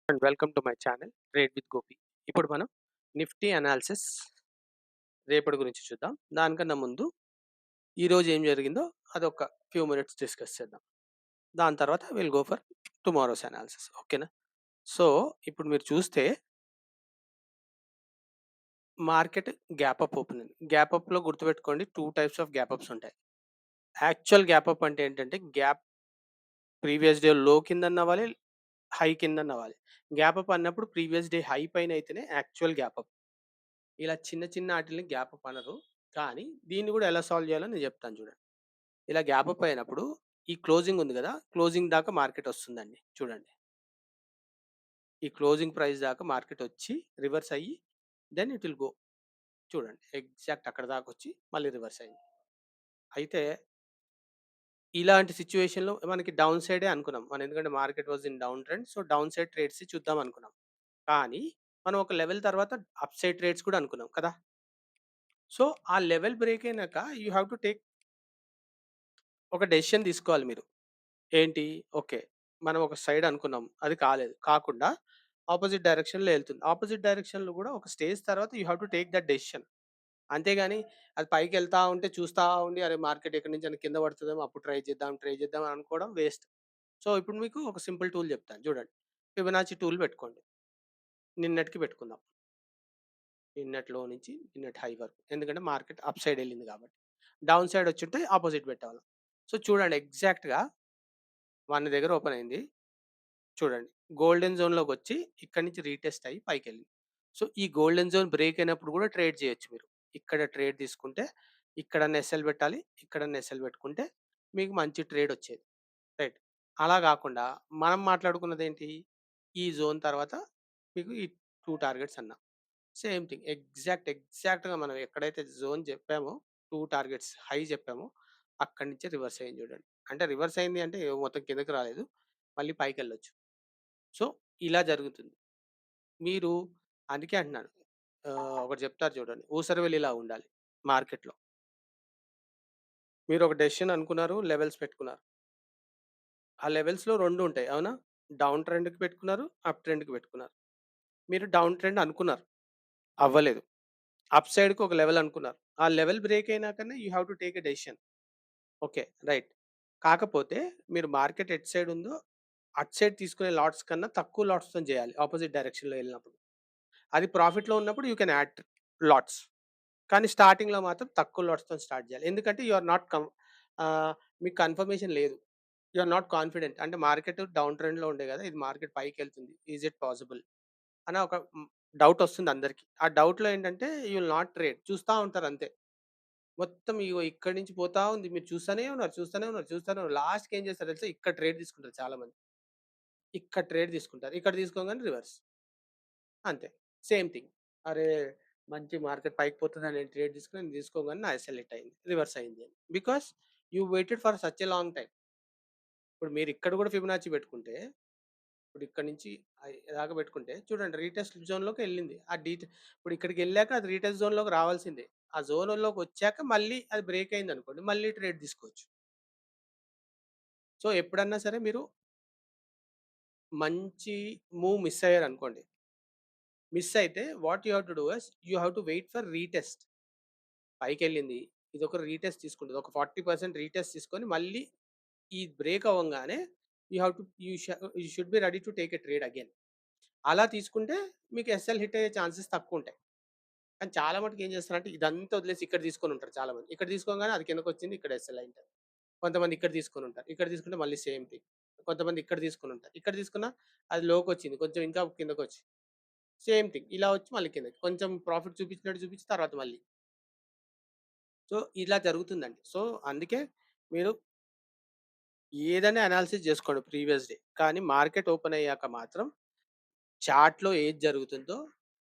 And welcome to my channel trade with Gopi. ఇప్పుడు మనం Nifty analysis రేపటి గురించి చూద్దాం. దానికన్నా ముందు ఈ రోజు ఏం జరిగిందో అదొక ఫ్యూ మినిట్స్ డిస్కస్ చేద్దాం. దాని తర్వాత will go for tomorrow's analysis. ఓకేనా? సో ఇప్పుడు మీరు చూస్తే మార్కెట్ గ్యాప్ అప్ ఓపెన్ అయింది. గ్యాప్ అప్ లో గుర్తుపెట్టుకోండి, two types of gap ups ఉంటాయి. యాక్చువల్ గ్యాప్ అప్ అంటే ఏంటంటే గ్యాప్ ప్రీవియస్ డే లో కింద అవ్వాలి, హై కింద అవ్వాలి. గ్యాప్ అప్ అన్నప్పుడు ప్రీవియస్ డే హై పైన అయితేనే యాక్చువల్ గ్యాప్ అప్. ఇలా చిన్న చిన్న ఆటిల్ని గ్యాప్ అప్ అనరు. కానీ దీన్ని కూడా ఎలా సాల్వ్ చేయాలో నేను చెప్తాను చూడండి. ఇలా గ్యాప్ అప్ అయినప్పుడు ఈ క్లోజింగ్ ఉంది కదా, క్లోజింగ్ దాకా మార్కెట్ వస్తుందండి. చూడండి, ఈ క్లోజింగ్ ప్రైస్ దాకా మార్కెట్ వచ్చి రివర్స్ అయ్యి దెన్ ఇట్ విల్ గో. చూడండి, ఎగ్జాక్ట్ అక్కడ దాకా వచ్చి మళ్ళీ రివర్స్ అయింది. అయితే ఇలాంటి సిచ్యువేషన్లో మనకి డౌన్ సైడే అనుకున్నాం మనం, ఎందుకంటే market was in down trend. So down side trades చూద్దాం అనుకున్నాం. కానీ మనం ఒక లెవెల్ తర్వాత అప్ సైడ్ ట్రేడ్స్ కూడా అనుకున్నాం కదా. సో ఆ లెవెల్ బ్రేక్ అయినాక యూ హ్యావ్ టు టేక్ ఒక డెసిషన్ తీసుకోవాలి మీరు. ఏంటి? ఓకే, మనం ఒక సైడ్ అనుకున్నాం, అది కాలేదు. కాకుండా ఆపోజిట్ డైరెక్షన్‌లో ఎళ్తుంది. ఆపోజిట్ డైరెక్షన్‌లో కూడా ఒక స్టేజ్ తర్వాత you have to take that decision. అంతేగాని అది పైకెళ్తా ఉంటే చూస్తా ఉండి, అరే మార్కెట్ ఎక్కడి నుంచైనా కింద పడుతదేమో అప్పుడు ట్రై చేద్దాం అని అనుకోవడం వేస్ట్. సో ఇప్పుడు మీకు ఒక సింపుల్ టూల్ చెప్తాను చూడండి. ఫిబొనాచి టూల్ పెట్టుకోండి. నిన్నటికి పెట్టుకుందాం. నిన్నటి లో నుంచి నిన్నటి హై వరకు. ఎందుకంటే మార్కెట్ అప్ సైడ్ ఎళ్ళింది కాబట్టి. డౌన్ సైడ్ వచ్చుంటే అపోజిట్ పెట్టేవాళ్ళం. సో చూడండి, ఎగ్జాక్ట్‌గా 1 దగ్గర ఓపెన్ అయింది. చూడండి, గోల్డెన్ జోన్‌లోకొచ్చి ఇక్కడి నుంచి రీటెస్ట్ అయ్యి పైకెళ్ళింది. సో, ఈ గోల్డెన్ జోన్ బ్రేక్ అయినప్పుడు కూడా ట్రేడ్ చేయొచ్చు మీరు. ఇక్కడ ట్రేడ్ తీసుకుంటే ఇక్కడన్నా ఎస్ఎల్ పెట్టాలి, ఇక్కడన్నా ఎస్ఎల్ పెట్టుకుంటే మీకు మంచి ట్రేడ్ వచ్చేది. రైట్. అలా కాకుండా మనం మాట్లాడుకున్నదేంటి? ఈ జోన్ తర్వాత మీకు ఈ 2 టార్గెట్స్ అన్నా. సేమ్ థింగ్, ఎగ్జాక్ట్‌గా మనం ఎక్కడైతే జోన్ చెప్పామో, 2 టార్గెట్స్ హై చెప్పామో అక్కడి నుంచే రివర్స్ అయింది చూడండి. అంటే రివర్స్ అయింది అంటే మొత్తం కిందకి రాలేదు. మళ్ళీ పైకెళ్ళొచ్చు. సో, ఇలా జరుగుతుంది. మీరు అందుకే అంటున్నాను. ఒకటి చెప్తారు చూడండి. ఊసరవెల్లిలా ఉండాలి మార్కెట్‌లో. మీరు ఒక డెసిషన్ అనుకున్నారు, లెవెల్స్ పెట్టుకున్నారు. ఆ లెవెల్స్‌లో 2 ఉంటాయి. అవునా? డౌన్ ట్రెండ్‌కి పెట్టుకున్నారు, అప్ ట్రెండ్‌కి పెట్టుకున్నారు. మీరు డౌన్ ట్రెండ్ అనుకున్నారు, అవ్వలేదు. అప్ సైడ్‌కి ఒక లెవెల్ అనుకున్నారు. ఆ లెవెల్ బ్రేక్ అయినాకనే you have to take a decision. Okay. Right. కాకపోతే మీరు మార్కెట్ ఎటు సైడ్ ఉందో, అటు సైడ్ తీసుకునే లాట్స్ కన్నా తక్కువ లాట్స్‌తోని చేయాలి ఆపోజిట్ డైరెక్షన్‌లో ఎళ్ళినప్పుడు. అది ప్రాఫిట్‌లో ఉన్నప్పుడు యూ కెన్ యాడ్ లాట్స్. కానీ స్టార్టింగ్‌లో మాత్రం తక్కువ లాట్స్‌తోని స్టార్ట్ చేయాలి. ఎందుకంటే యూ ఆర్ నాట్ ఆహ్, మీకు కన్ఫర్మేషన్ లేదు. You are not confident. అంటే మార్కెట్ డౌన్ ట్రెండ్‌లో ఉండే కదా, ఇది మార్కెట్ పైకెళ్తుంది. Is it possible? అని ఒక డౌట్ వస్తుంది అందరికి. ఆ డౌట్‌లో ఏంటంటే యూ విల్ నాట్ ట్రేడ్. చూస్తా ఉంటారు అంతే. మొత్తం ఇగో ఇక్కడి నుంచి పోతా ఉంది. మీరు చూస్తూనే ఉన్నారు. లాస్ట్‌కి ఏం చేస్తారు తెలుసా? ఇక్కడ ట్రేడ్ తీసుకుంటారు చాలామంది. ఇక్కడ ట్రేడ్ తీసుకుంటారు. ఇక్కడ తీసుకోగానే రివర్స్. అంతే. Same thing. అరే! మంచి మార్కెట్ పైకి పోతుందని నేను ట్రేడ్ తీసుకొని నేను తీసుకోగానే నా ఎస్ఎల్ హిట్ అయింది. రివర్స్ అయింది అని. Because you waited for such a long time. ఇప్పుడు మీరు ఇక్కడ కూడా ఫిబొనాచి పెట్టుకుంటే, ఇప్పుడు ఇక్కడి నుంచి దాకా పెట్టుకుంటే చూడండి, రీటెస్ట్ జోన్‌లోకి ఎళ్ళింది. ఇప్పుడు ఇక్కడికెళ్ళాక అది రీటెస్ట్ జోన్‌లోకి రావాల్సిందే. ఆ జోన్‌లోకి వచ్చాక మళ్ళీ అది బ్రేక్ అయిందనుకోండి, మళ్ళీ ట్రేడ్ తీసుకోవచ్చు. సో, ఎప్పుడన్నా సరే మీరు మంచి మూవ్ మిస్ అయ్యారనుకోండి. మిస్ అయితే what you have to do is you have to wait for retest. పైకెళ్ళింది. ఇదొక రీటెస్ట్ తీసుకుంటది. ఒక 40% రీటెస్ట్ తీసుకొని మళ్ళీ ఈ బ్రేక్ అవ్వంగానే you have to you should be ready to take a trade again. అలా తీసుకుంటే మీకు ఎస్ఎల్ హిట్ అయ్యే ఛాన్సెస్ తక్కువుంటాయి. కానీ చాలా మటుకు ఏం చేస్తారంటే ఇదంతా వదిలేసి ఇక్కడ తీసుకొనుంటారు చాలామంది. ఇక్కడ తీసుకోగానే అది కిందకొచ్చింది. ఇక్కడ ఎస్ఎల్ అయింటది. కొంతమంది ఇక్కడ తీసుకొనుంటారు. ఇక్కడ తీసుకుంటే మళ్ళీ సేమ్ థింగ్. కొంతమంది ఇక్కడ తీసుకొనుంటారు. ఇక్కడ తీసుకున్న అది లోకొచ్చింది. కొంచెం ఇంకా కిందకొచ్చి సేమ్ థింగ్. ఇలా వచ్చి మళ్ళీ కిందకి. కొంచెం ప్రాఫిట్ చూపించినట్టు చూపించి తర్వాత మళ్ళీ. సో, ఇలా జరుగుతుందండి. సో, అందుకే మీరు ఏదైనా అనాలిసిస్ జేసుకోండి ప్రీవియస్ డే. కానీ మార్కెట్ ఓపెన్ అయ్యాక మాత్రం చార్ట్‌లో ఏది జరుగుతుందో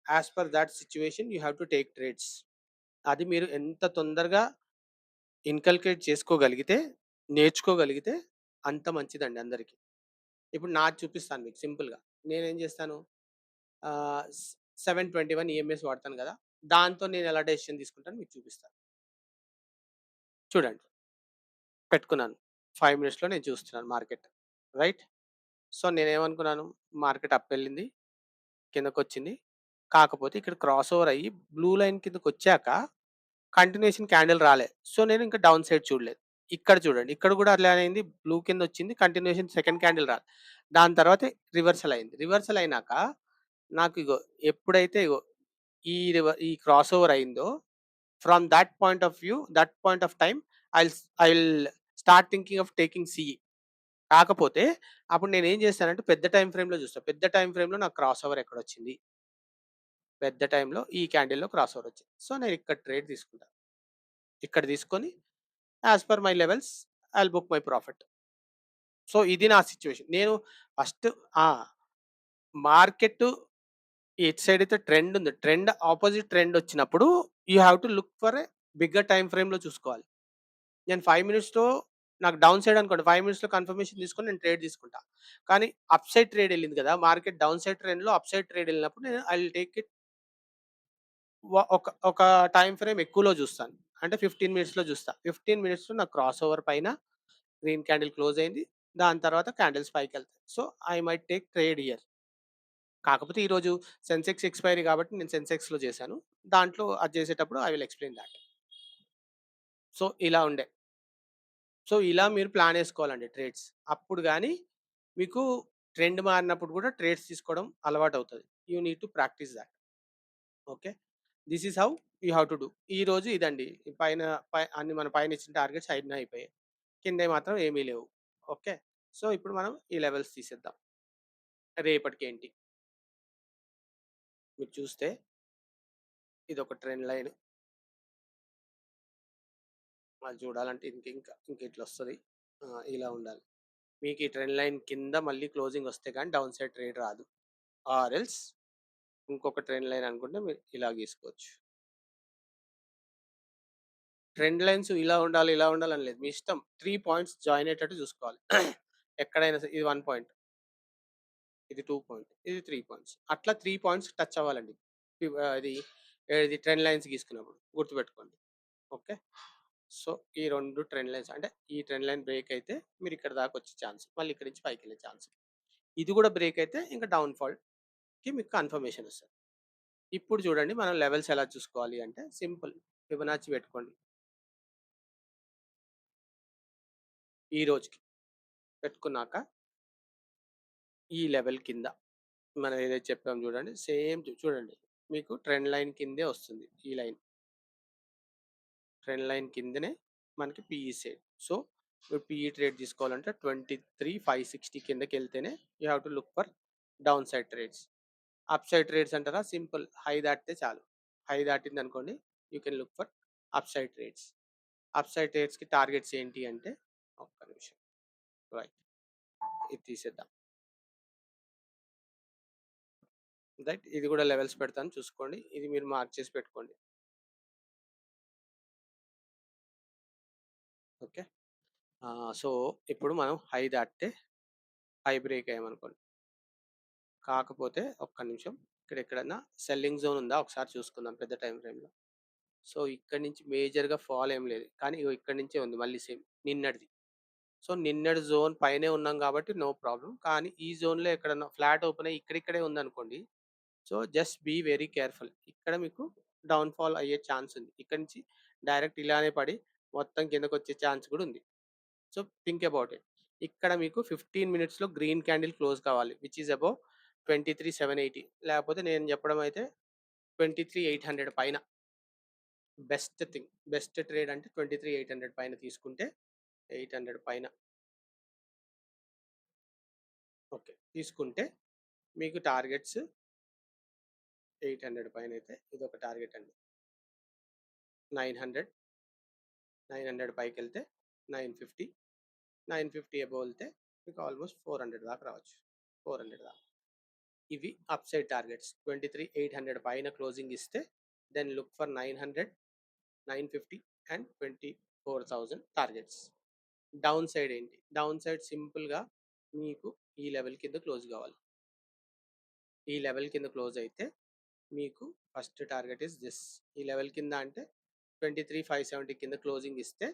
as per that situation you have to take trades. అది మీరు ఎంత తొందరగా ఇన్కల్కేట్ చేసుకోగలిగితే, నేర్చుకోగలిగితే అంత మంచిదండి అందరికి. ఇప్పుడు నాది చూపిస్తాను మీకు సింపుల్‌గా. నేనేం చేస్తాను, ఆహ్, స్ 721 ఈఎంఎస్ వాడతాను గదా! దాంతో నేను ఎలా డెసిషన్ తీసుకుంటానో మీకు చూపిస్తాను. చూడండి, పెట్టుకున్నాను. 5 మినిట్స్‌లో నేను చూస్తున్నాను మార్కెట్. రైట్? సో, నేనేమనుకున్నాను మార్కెట్ అప్ ఎళ్ళింది. కిందకొచ్చింది. కాకపోతే ఇక్కడ క్రాస్ ఓవర్ అయ్యి బ్లూ లైన్ కిందకొచ్చాక కంటిన్యూయేషన్ క్యాండిల్ రాలే. సో, నేను ఇంకా డౌన్ సైడ్ చూడలేదు. ఇక్కడ చూడండి. ఇక్కడ గూడా అట్లానే అయింది. బ్లూ కిందొచ్చింది. కంటిన్యూయేషన్ సెకండ్ క్యాండిల్ రాలే. దాని తర్వాత రివర్సల్ అయింది. రివర్సల్ అయినాక నాకు ఇగో ఎప్పుడైతే ఇగో ఈ క్రాస్ ఓవర్ అయిందో from that point of view, that point of time I will start thinking of taking CE. కాకపోతే అప్పుడు నేనేం చేశానంటే పెద్ద టైమ్ ఫ్రేమ్‌లో చూస్తా. పెద్ద టైమ్ ఫ్రేమ్‌లో నాకు క్రాస్ ఓవర్ ఎక్కడొచ్చింది? పెద్ద టైమ్‌లో ఈ క్యాండిల్‌లో క్రాస్ ఓవర్ వచ్చింది. సో, నేను ఇక్కడ ట్రేడ్ తీసుకుంటా. ఇక్కడ తీసుకొని as per my levels I will book my profit. So, ఇది నా సిట్యుయేషన్. నేను ఫస్ట్ ఆ! మార్కెట్ ఎటు సైడ్ అయితే ట్రెండ్ ఉంది. ట్రెండ్ అపోజిట్ ట్రెండ్ వచ్చినప్పుడు you have to look for a bigger time ఫ్రేమ్‌లో చూసుకోవాలి. నేను 5 మినిట్స్‌లో నాకు డౌన్ సైడ్ అనుకోండి. 5 మినిట్స్‌లో కన్ఫర్మేషన్ తీసుకొని నేను ట్రేడ్ తీసుకుంటా. కానీ అప్ సైడ్ ట్రేడ్ ఎళ్ళింది కదా! మార్కెట్ డౌన్ సైడ్ ట్రెండ్‌లో అప్ సైడ్ ట్రేడ్ ఎళ్ళినప్పుడు నేను ఐ విల్ టేక్ ఇట్ ఒక టైమ్ ఫ్రేమ్ ఎక్కువలో చూస్తాను. అంటే 15 మినిట్స్‌లో చూస్తా. 15 మినిట్స్‌లో నాకు క్రాస్ ఓవర్ పైన గ్రీన్ క్యాండిల్ క్లోజ్ అయింది. దాని తర్వాత క్యాండిల్స్ పైకెళ్తాయి. So, I might take trade here. కాకపోతే ఈరోజు సెన్సెక్స్ ఎక్స్‌పైరీ కాబట్టి నేను సెన్సెక్స్‌లో చేశాను. దాంట్లో అది చేసేటప్పుడు I will explain thought. So, ఇలా ఉండే. సో, ఇలా మీరు ప్లాన్ ఏసుకోవాలండి ట్రేడ్స్. అప్పుడు గాని మీకు ట్రెండ్ మారినప్పుడు కూడా ట్రేడ్స్ తీసుకోవడం అలవాటవుతది. You need to practice that. Okay. This is how you have to do. ఈరోజు ఇదండి. పైన అన్ని మన పైన ఇచ్చిన టార్గెట్స్ అన్నీ అయిపోయాయి. కిందయి మాత్రం ఏమీ లేవు. ఓకే. సో, ఇప్పుడు మనం ఈ లెవెల్స్ తీసేద్దాం. రేపటికేంటి? మీరు చూస్తే ఇదొక ట్రెండ్ లైన్. అది చూడాలంటే ఇంక ఇట్లొస్తది. ఇలా ఉండాలి. మీకు ఈ ట్రెండ్ లైన్ కింద మళ్ళీ క్లోజింగ్ వస్తే గాని డౌన్ సైడ్ ట్రేడ్ రాదు. ఆర్ ఎల్స్ ఇంకొక ట్రెండ్ లైన్ అనుకుంటే మీరు ఇలా గీసుకోవచ్చు. ట్రెండ్ లైన్స్ ఇలా ఉండాలని లేదు. మీ ఇష్టం. 3 పాయింట్స్ జాయిన్ అయ్యేటట్టు చూసుకోవాలి. ఎక్కడైనా సరే ఇది 1 పాయింట్, ఇది 2 పాయింట్, ఇది 3 పాయింట్స్. అట్లా 3 పాయింట్స్ టచ్ అవ్వాలండి. అది ఏది ట్రెండ్ లైన్స్ గీసుకున్నప్పుడు గుర్తుపెట్టుకోండి. ఓకే. సో, ఈ 2 ట్రెండ్ లైన్స్ అంటే ఈ ట్రెండ్ లైన్ బ్రేక్ అయితే మీరు ఇక్కడ దాకా వచ్చే ఛాన్స్. మళ్ళీ ఇక్కడి నుంచి పైకెళ్ళే ఛాన్స్. ఇది కూడా బ్రేక్ అయితే ఇంకా డౌన్ ఫాల్‌కి మీకు కన్ఫర్మేషన్ వస్తది. ఇప్పుడు చూడండి మనం లెవెల్స్ ఎలా చూసుకోవాలి అంటే సింపుల్. ఫిబొనాచి పెట్టుకోండి. ఈ రోజుకి పెట్టుకున్నాక ఈ లెవెల్ కింద మనం ఏదైతే చెప్పామో చూడండి. సేమ్ చూడండి. మీకు ట్రెండ్ లైన్ కిందే వస్తుంది. ఈ లైన్. ట్రెండ్ లైన్ కిందనే మనకి పీఈ సైడ్. సో, మీరు పీఈ ట్రేడ్ తీసుకోవాలంటే 23,560 కిందకెళ్తేనే you have to look for down side trades. Up side trades అంటారా సింపుల్. హై దాటితే చాలు. హై దాటిందనుకోండి you can look for up side trades. Up side ట్రేడ్స్‌కి టార్గెట్స్ ఏంటి అంటే ఒక్క నిమిషం. రైట్. ఇది తీసేద్దాం. రైట్. ఇది కూడా లెవెల్స్ పెడతాను చూసుకోండి. ఇది మీరు మార్క్ చేసి పెట్టుకోండి. ఓకే. సో, ఇప్పుడు మనం హై దాటితే హై బ్రేక్ అయ్యామనుకోండి. కాకపోతే ఒక్క నిమిషం. ఇక్కడ ఎక్కడన్నా సెల్లింగ్ జోన్ ఉందా ఒకసారి చూసుకుందాం పెద్ద టైమ్ ఫ్రేమ్‌లో. సో, ఇక్కడి నుంచి మేజర్‌గా ఫాల్ ఏం లేదు. కానీ ఇగో ఇక్కడి నుంచే ఉంది మళ్ళీ సేమ్ నిన్నటిది. సో, నిన్నటి జోన్ పైనే ఉన్నాం కాబట్టి నో ప్రాబ్లమ్. కానీ ఈ జోన్‌లో ఎక్కడన్నా ఫ్లాట్ ఓపెన్ అయ్యి ఇక్కడిక్కడే ఉందనుకోండి. So, just be very careful. ఇక్కడ మీకు డౌన్ ఫాల్ అయ్యే ఛాన్స్ ఉంది. ఇక్కడి నుంచి డైరెక్ట్ ఇలానే పడి మొత్తం కిందకొచ్చే ఛాన్స్ కూడా ఉంది. So, think about it. ఇక్కడ మీకు 15 మినిట్స్‌లో గ్రీన్ క్యాండిల్ క్లోజ్ కావాలి. విచ్ ఈస్ అబోవ్ 23,780 లేకపోతే నేను చెప్పడం అయితే 23,800 పైన బెస్ట్ థింగ్. బెస్ట్ ట్రేడ్ అంటే 23,800 పైన తీసుకుంటే 800 పైన ఓకే. తీసుకుంటే మీకు టార్గెట్స్ 800 పైనైతే ఇదొక టార్గెట్ అండి. 900, 900 పైకెళ్తే 950, 950 అబోవ్ ఎళ్తే మీకు ఆల్‌మోస్ట్ 400 దాకా రావచ్చు. 400 దాకా. ఇవి అప్ సైడ్ టార్గెట్స్. 23,800 పైన క్లోజింగ్ ఇస్తే then look for 900, 950 and 24,000 targets. Down side ఏంటి? డౌన్ సైడ్ సింపుల్‌గా మీకు ఈ లెవెల్ కింద క్లోజ్ కావాలి. ఈ లెవెల్ కింద క్లోజ్ అయితే మీకు ఫస్ట్ టార్గెట్ ఈస్ దిస్. ఈ లెవెల్ కింద అంటే 23,570 కింద క్లోజింగ్ ఇస్తే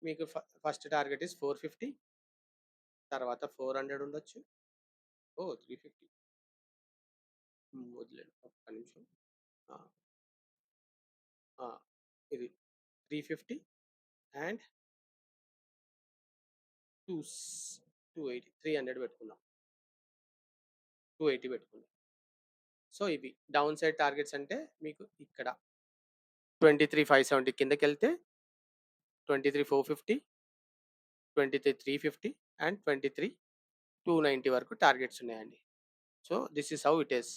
మీకు ఫస్ట్ టార్గెట్ ఈస్ 450, తర్వాత 400 ఉండొచ్చు. ఓహ్! 350. వదిలేండి. ఒక్క నిమిషం. ఆ! ఆ! ఇది 350 అండ్ 280, 300 పెట్టుకుందాం. 280 పెట్టుకుందాం. సో, ఇవి డౌన్ సైడ్ టార్గెట్స్ అంటే మీకు ఇక్కడ 23,570 కిందకెళ్తే 23,450, 23,350 అండ్ 23,290 వరకు టార్గెట్స్ ఉన్నాయండి. So, this is how it is.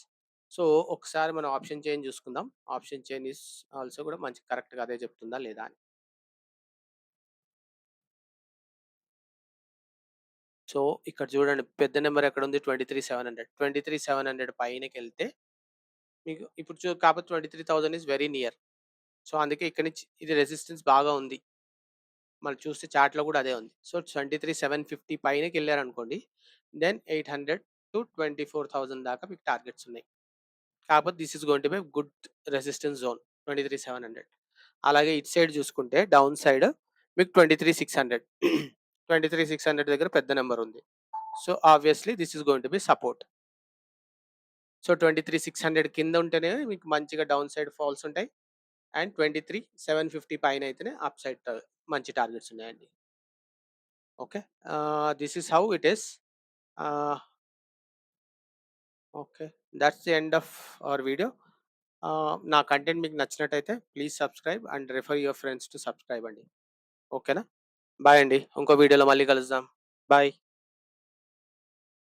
So, ఒకసారి మనం ఆప్షన్ చైన్ చూసుకుందాం. ఆప్షన్ చైన్ ఈస్ ఆల్సో కూడా మంచి కరెక్ట్‌గా అదే చెప్తుందా లేదా అని. సో, ఇక్కడ చూడండి పెద్ద నంబర్ ఎక్కడుంది 23,700. 23,700 పైనకెళ్తే మీకు ఇప్పుడు కాకపోతే 23,000 ఈస్ వెరీ నియర్. సో, అందుకే ఇక్కడి నుంచి ఇది రెసిస్టెన్స్ బాగా ఉంది. మనం చూస్తే చార్ట్‌లో కూడా అదే ఉంది. సో, 23,750 పైనకెళ్లారనుకోండి. దెన్ 800-24,000 దాకా మీకు టార్గెట్స్ ఉన్నాయి. కాకపోతే this is going to be good resistance zone 23,700. అలాగే ఇటు సైడ్ చూసుకుంటే డౌన్ సైడ్ మీకు 23,600. 23,600 దగ్గర పెద్ద నంబర్ ఉంది. So, obviously this is going to be support. So, 23,600 కింద ఉంటేనే మీకు మంచిగా డౌన్ సైడ్ ఫాల్స్ ఉంటాయి. అండ్ 23,750 పైన అయితేనే అప్ సైడ్ మంచి టార్గెట్స్ ఉన్నాయండి. Okay. This is how it is. Ah, okay. That's the end of our video. నా కంటెంట్ మీకు నచ్చినట్టయితే please subscribe and refer your friends to subscribe అండి. ఓకేనా? బాయ్ అండి. ఇంకో వీడియోలో మళ్ళీ కలుద్దాం. బాయ్.